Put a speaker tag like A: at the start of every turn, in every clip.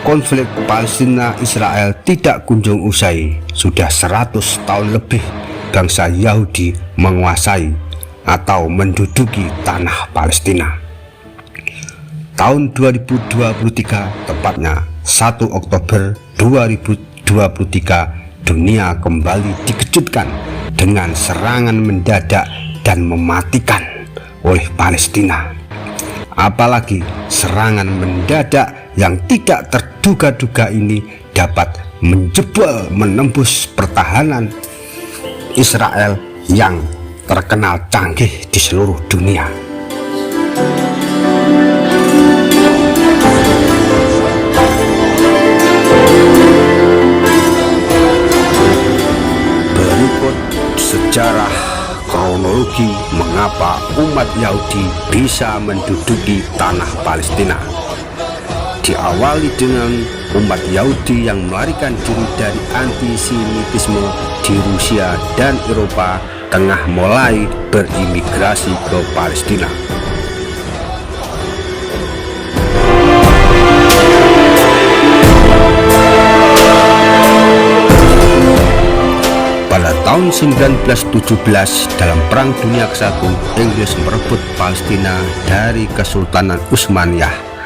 A: Konflik Palestina-Israel tidak kunjung usai. Sudah 100 tahun lebih bangsa Yahudi menguasai atau menduduki tanah Palestina. Tahun 2023, tepatnya 1 Oktober 2023, dunia kembali dikejutkan dengan serangan mendadak dan mematikan oleh Palestina. Apalagi serangan mendadak yang tidak terduga-duga ini dapat menembus pertahanan Israel yang terkenal canggih di seluruh dunia. Berikut sejarah kronologi mengapa umat Yahudi bisa menduduki tanah Palestina. Diawali dengan umat Yahudi yang melarikan diri dari antisemitisme di Rusia dan Eropa Tengah mulai berimigrasi ke Palestina. Pada tahun 1917, dalam Perang Dunia ke-1, Inggris merebut Palestina dari Kesultanan Utsmaniyah.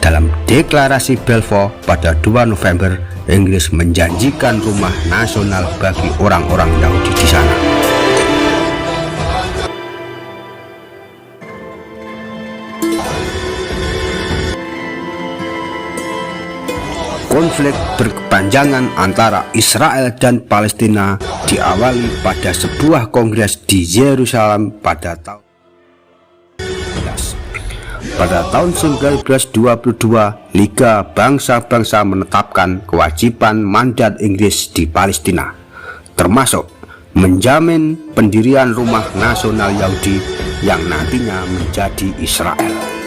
A: Dalam deklarasi Balfour pada 2 November, Inggris menjanjikan rumah nasional bagi orang-orang Yahudi di sana. Konflik berkepanjangan antara Israel dan Palestina diawali pada sebuah kongres di Yerusalem pada tahun 1922, Liga Bangsa-Bangsa menetapkan kewajiban mandat Inggris di Palestina, termasuk menjamin pendirian rumah nasional Yahudi yang nantinya menjadi Israel.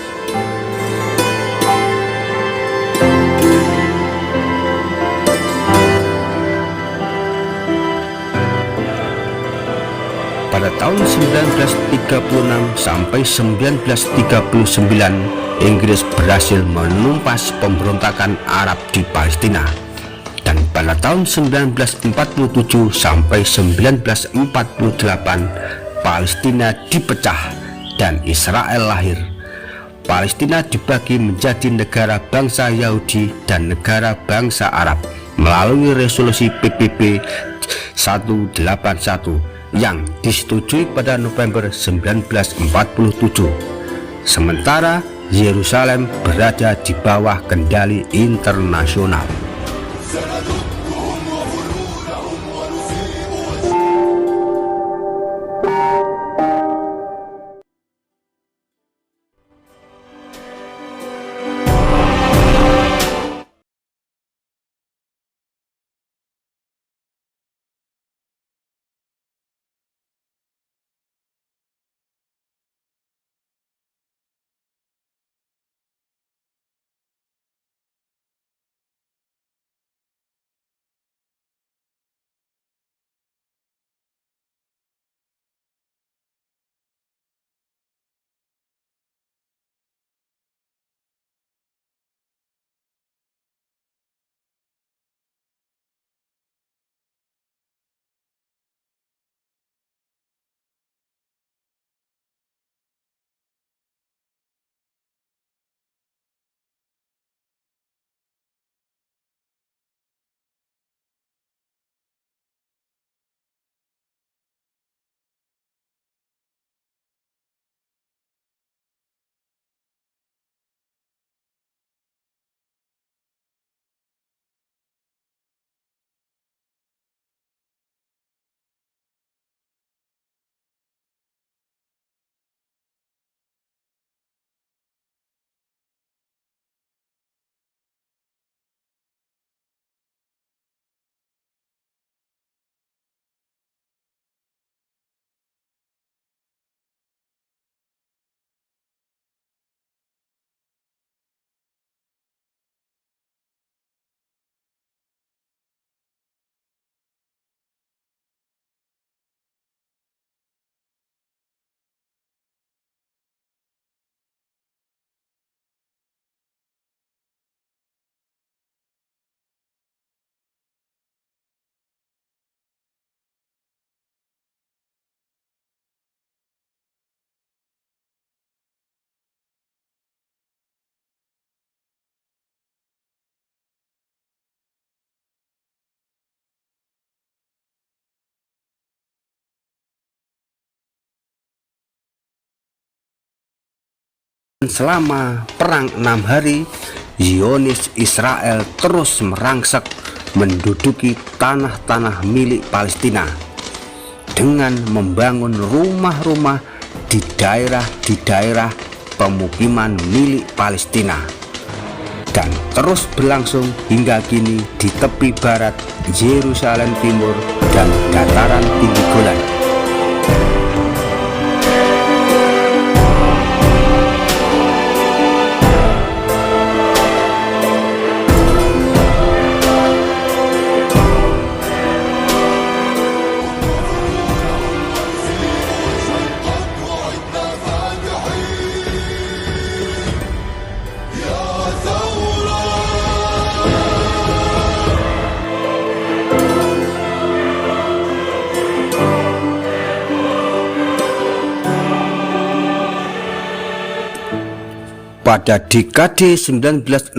A: Pada tahun 1936 sampai 1939, Inggris berhasil menumpas pemberontakan Arab di Palestina. Dan pada tahun 1947 sampai 1948, Palestina dipecah dan Israel lahir. Palestina dibagi menjadi negara bangsa Yahudi dan negara bangsa Arab melalui resolusi PBB 181 yang disetujui pada November 1947. Sementara Yerusalem berada di bawah kendali internasional. Selama perang 6 hari, Zionis Israel terus merangsek menduduki tanah-tanah milik Palestina dengan membangun rumah-rumah di daerah pemukiman milik Palestina, dan terus berlangsung hingga kini di tepi barat Yerusalem Timur dan dataran tinggi Golan. Pada dekade 1967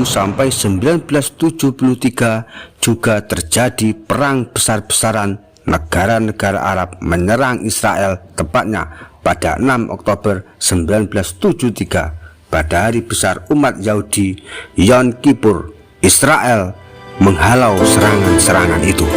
A: sampai 1973 juga terjadi perang besar-besaran negara-negara Arab menyerang Israel, tepatnya pada 6 Oktober 1973 pada hari besar umat Yahudi Yom Kippur. Israel menghalau serangan-serangan itu.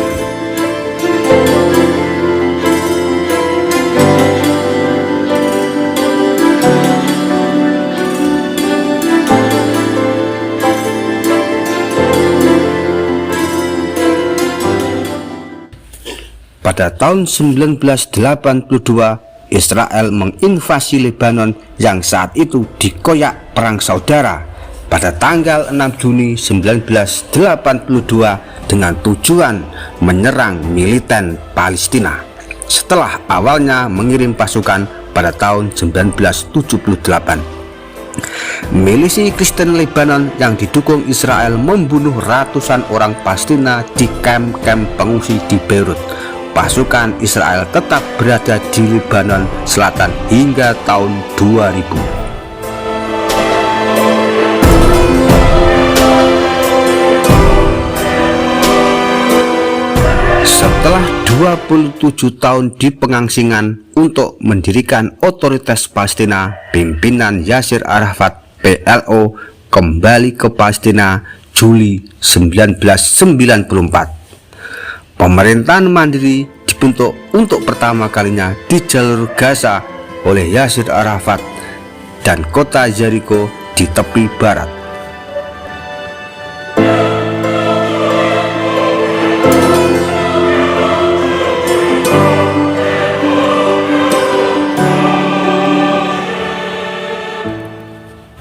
A: Pada tahun 1982, Israel menginvasi Lebanon yang saat itu dikoyak perang saudara pada tanggal 6 Juni 1982 dengan tujuan menyerang militer Palestina setelah awalnya mengirim pasukan pada tahun 1978. Milisi Kristen Lebanon yang didukung Israel membunuh ratusan orang Palestina di kamp-kamp pengungsi di Beirut. Pasukan Israel tetap berada di Lebanon Selatan hingga tahun 2000. Setelah 27 tahun di pengangsingan untuk mendirikan otoritas Palestina, pimpinan Yasir Arafat PLO kembali ke Palestina Juli 1994. Pemerintahan mandiri dibentuk untuk pertama kalinya di jalur Gaza oleh Yasir Arafat dan kota Jericho di tepi barat.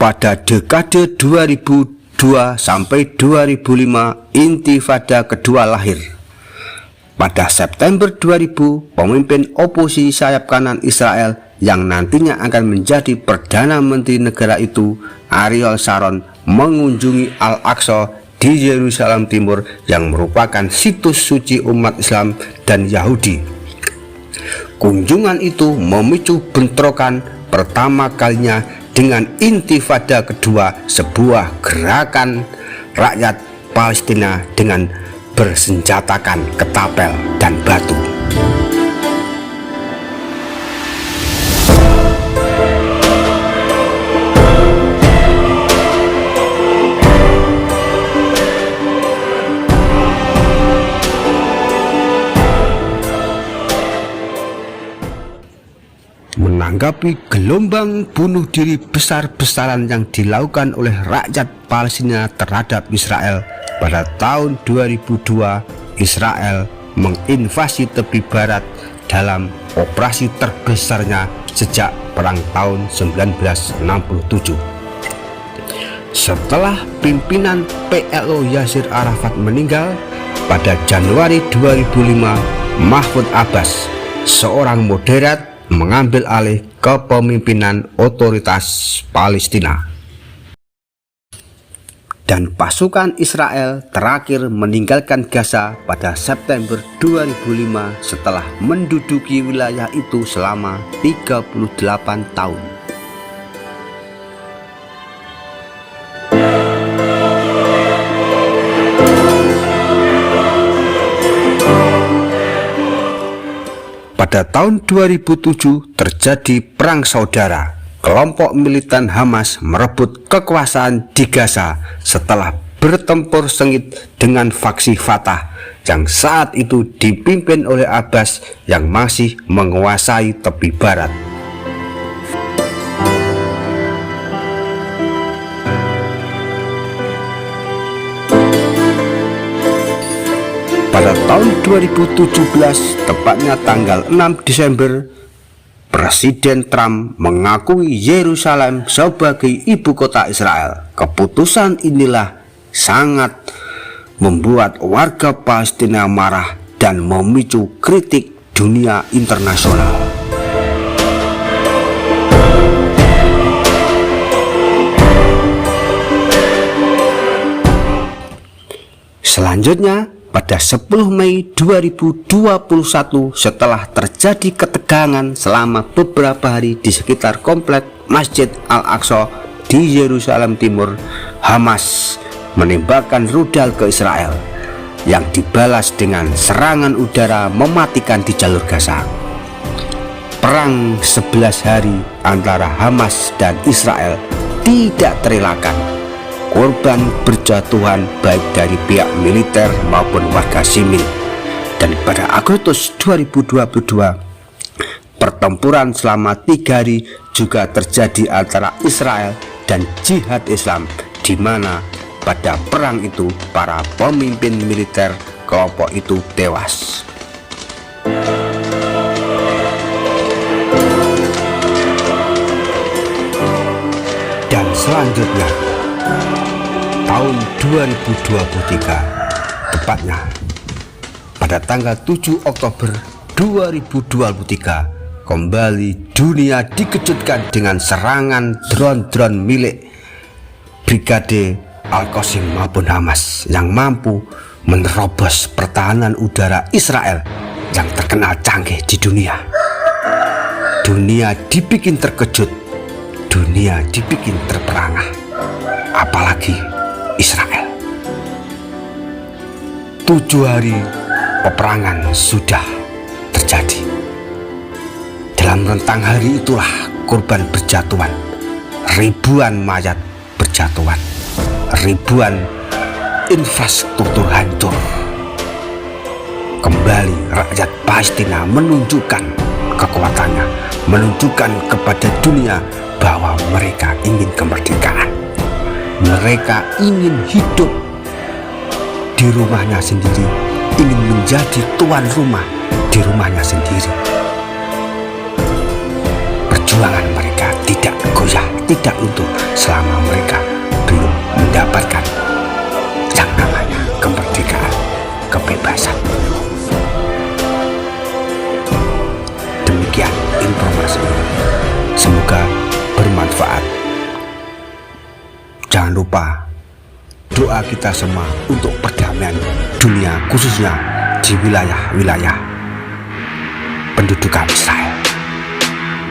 A: Pada dekade 2002 sampai 2005, Intifada kedua lahir. Pada September 2000, pemimpin oposisi sayap kanan Israel yang nantinya akan menjadi Perdana Menteri negara itu, Ariel Sharon, mengunjungi Al-Aqsa di Yerusalem Timur yang merupakan situs suci umat Islam dan Yahudi. Kunjungan itu memicu bentrokan pertama kalinya dengan Intifada kedua, sebuah gerakan rakyat Palestina dengan bersenjatakan ketapel dan batu. Menanggapi gelombang bunuh diri besar-besaran yang dilakukan oleh rakyat Palestina terhadap Israel, pada tahun 2002 Israel menginvasi tepi barat dalam operasi terbesarnya sejak perang tahun 1967. Setelah pimpinan PLO Yasir Arafat meninggal pada Januari 2005, Mahmud Abbas, seorang moderat, mengambil alih kepemimpinan otoritas Palestina. Dan pasukan Israel terakhir meninggalkan Gaza pada September 2005 setelah menduduki wilayah itu selama 38 tahun. Pada tahun 2007 terjadi perang saudara kelompok militan Hamas merebut kekuasaan di Gaza setelah bertempur sengit dengan faksi Fatah yang saat itu dipimpin oleh Abbas yang masih menguasai tepi barat. Pada tahun 2017, tepatnya tanggal 6 Desember, Presiden Trump mengakui Yerusalem sebagai ibu kota Israel. Keputusan inilah sangat membuat warga Palestina marah dan memicu kritik dunia internasional. Selanjutnya, pada 10 Mei 2021, setelah terjadi ketegangan selama beberapa hari di sekitar komplek Masjid Al-Aqsa di Yerusalem Timur, Hamas menembakkan rudal ke Israel yang dibalas dengan serangan udara mematikan di jalur Gaza. Perang 11 hari antara Hamas dan Israel tidak terelakkan. Korban berjatuhan baik dari pihak militer maupun warga sipil. Dan pada Agustus 2022, pertempuran selama 3 hari juga terjadi antara Israel dan Jihad Islam, di mana pada perang itu para pemimpin militer kelompok itu tewas. Dan selanjutnya, tahun 2023, tepatnya pada tanggal 7 Oktober 2023, kembali dunia dikejutkan dengan serangan drone-drone milik Brigade Al-Qasim maupun Hamas yang mampu menerobos pertahanan udara Israel yang terkenal canggih di dunia. Dunia dibikin terkejut, dunia dibikin terperangah, apalagi Israel. 7 hari peperangan sudah terjadi. Dalam rentang hari itulah korban berjatuhan, ribuan mayat berjatuhan, ribuan infrastruktur hancur. Kembali rakyat Palestina menunjukkan kekuatannya, menunjukkan kepada dunia bahwa mereka ingin kemerdekaan. Mereka ingin hidup di rumahnya sendiri, ingin menjadi tuan rumah di rumahnya sendiri. Perjuangan mereka tidak goyah, tidak luntur selama mereka belum mendapatkan yang namanya kemerdekaan, kebebasan. Demikian informasi ini. Semoga bermanfaat. Jangan lupa doa kita semua untuk perdamaian dunia, khususnya di wilayah-wilayah pendudukan Israel.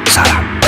A: Salam.